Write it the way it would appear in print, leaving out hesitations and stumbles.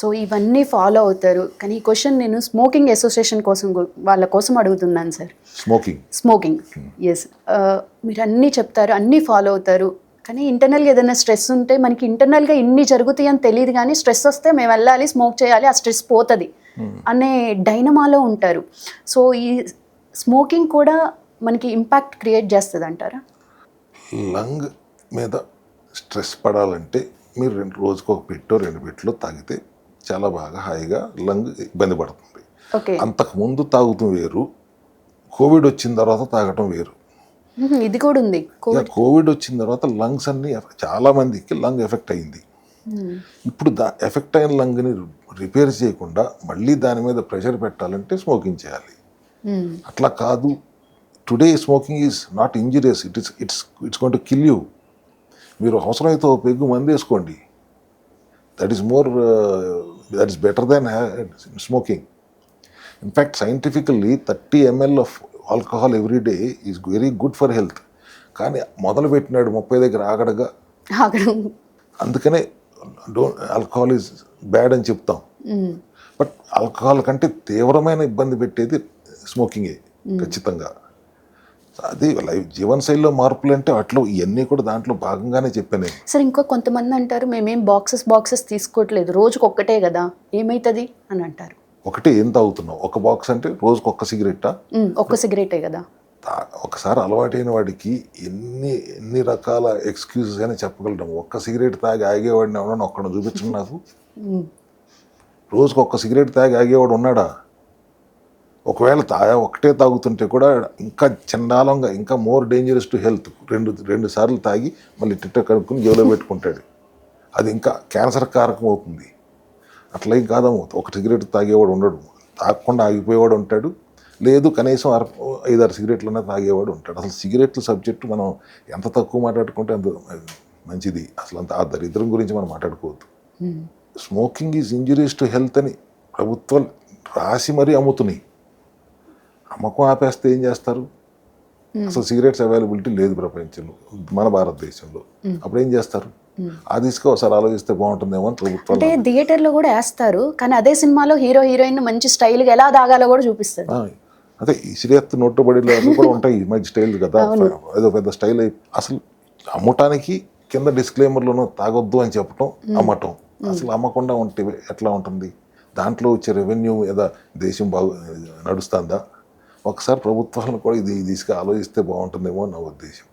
So ఇవన్నీ follow అవుతారు. కానీ ఈ క్వశ్చన్ నేను స్మోకింగ్ అసోసియేషన్ కోసం వాళ్ళ కోసం అడుగుతున్నాను సార్. Smoking yes. మీరు అన్నీ చెప్తారు, అన్నీ ఫాలో అవుతారు, కానీ ఇంటర్నల్గా ఏదైనా స్ట్రెస్ ఉంటే మనకి ఇంటర్నల్గా ఇన్ని జరుగుతాయి అని తెలియదు, కానీ స్ట్రెస్ వస్తే మేము వెళ్ళాలి, స్మోక్ చేయాలి, ఆ స్ట్రెస్ పోతుంది అనే డైనమాలో ఉంటారు. సో ఈ స్మోకింగ్ కూడా మనకి ఇంపాక్ట్ క్రియేట్ చేస్తుంది అంటారా? లంగ్ మీద స్ట్రెస్ పడాలంటే మీరు రోజుకు ఒక పెట్టో 2 పెట్టలో తాగితే చాలా బాగా హాయిగా లంగ్ ఇబ్బంది పడుతుంది. అంతకుముందు తాగుతూ వేరు, కోవిడ్ వచ్చిన తర్వాత తాగటం వేరు. ఇది కూడా ఉంది. కోవిడ్ వచ్చిన తర్వాత లంగ్స్ అన్ని చాలా మందికి లంగ్ ఎఫెక్ట్ అయింది. ఇప్పుడు ఎఫెక్ట్ అయిన లంగ్ని రిపేర్ చేయకుండా మళ్ళీ దాని మీద ప్రెషర్ పెట్టాలంటే స్మోకింగ్ చేయాలి. అట్లా కాదు, today smoking is not injurious, it's going to kill you. మీరు అవసరమైతే ఒక పెగ్గు మందు వేసుకోండి, that is better than smoking. In fact scientifically 30 ml of alcohol every day is very good for health. కానీ మొదలు పెట్టినాడు 30 దగ్గర ఆగడగా. అందుకనే ఆల్కహాల్ ఈజ్ బ్యాడ్ అని చెప్తాం. బట్ ఆల్కహాల్ కంటే తీవ్రమైన ఇబ్బంది పెట్టేది స్మోకింగే ఖచ్చితంగా. అది జీవనశైలిలో మార్పులు అంటే అట్లా ఇవన్నీ కూడా దాంట్లో భాగంగానే చెప్పాను సార్. ఇంకో కొంతమంది అంటారు మేమేం బాక్సెస్ తీసుకోవట్లేదు, రోజుకు ఒక్కటే కదా, ఏమవుతుంది అని అంటారు. ఒకటే ఏం తాగుతున్నావు? ఒక బాక్స్ అంటే రోజుకు ఒక్క సిగరెట్టా? ఒక్క సిగరెటే కదా. ఒకసారి అలవాటైన వాడికి ఎన్ని రకాల ఎక్స్క్యూజెస్ అని చెప్పగలడం. ఒక్క సిగరెట్ తాగి ఆగేవాడిని ఎవడన్నా ఒక్కడ చూపించండి నాకు. రోజుకు ఒక్క సిగరెట్ తాగి ఆగేవాడు ఉన్నాడా? ఒకవేళ ఒకటే తాగుతుంటే కూడా ఇంకా చండాలంగా, ఇంకా మోర్ డేంజరస్ టు హెల్త్. రెండు సార్లు తాగి మళ్ళీ టిట్ట కనుక్కుని జేబులో పెట్టుకుంటాడు. అది ఇంకా క్యాన్సర్ కారకం అవుతుంది. అట్లా ఏం కాదము. ఒక సిగరెట్ తాగేవాడు ఉండడు, తాగకుండా ఆగిపోయేవాడు ఉంటాడు. లేదు కనీసం 5-6 సిగరెట్లన్నా తాగేవాడు ఉంటాడు. అసలు సిగరెట్ల సబ్జెక్టు మనం ఎంత తక్కువ మాట్లాడుకుంటే అంత మంచిది. అసలు అంత ఆ దరిద్రం గురించి మనం మాట్లాడుకోవద్దు. Smoking is injuries to health అని ప్రభుత్వాలు రాసి మరీ అమ్ముతున్నాయి. అమ్మకం ఆపేస్తే ఏం చేస్తారు? అసలు సిగరెట్స్ అవైలబిలిటీ లేదు ప్రపంచంలో, మన భారతదేశంలో. అప్పుడు ఏం చేస్తారు? ఆ దిశగా ఒకసారి ఆలోచిస్తే బాగుంటుందేమో అని ప్రభుత్వం. అంటే థియేటర్లో కూడా వేస్తారు, కానీ అదే సినిమాలో హీరో హీరోయిన్ మంచి స్టైల్గా ఎలా తాగాలో కూడా చూపిస్తారు. అదే ఇసిరేత్తు నోట్టుబడిలో కూడా ఉంటాయి మంచి స్టైల్ కదా, ఏదో పెద్ద స్టైల్. అసలు అమ్మటానికి కింద డిస్క్లైమర్లోనూ తాగొద్దు అని చెప్పటం, అమ్మటం. అసలు అమ్మకుండా ఉంటే ఎట్లా ఉంటుంది? దాంట్లో వచ్చే రెవెన్యూ ఏదో దేశం నడుస్తుందా? ఒకసారి ప్రభుత్వాలను కూడా ఇది దిశగా ఆలోచిస్తే బాగుంటుందేమో నా ఉద్దేశం.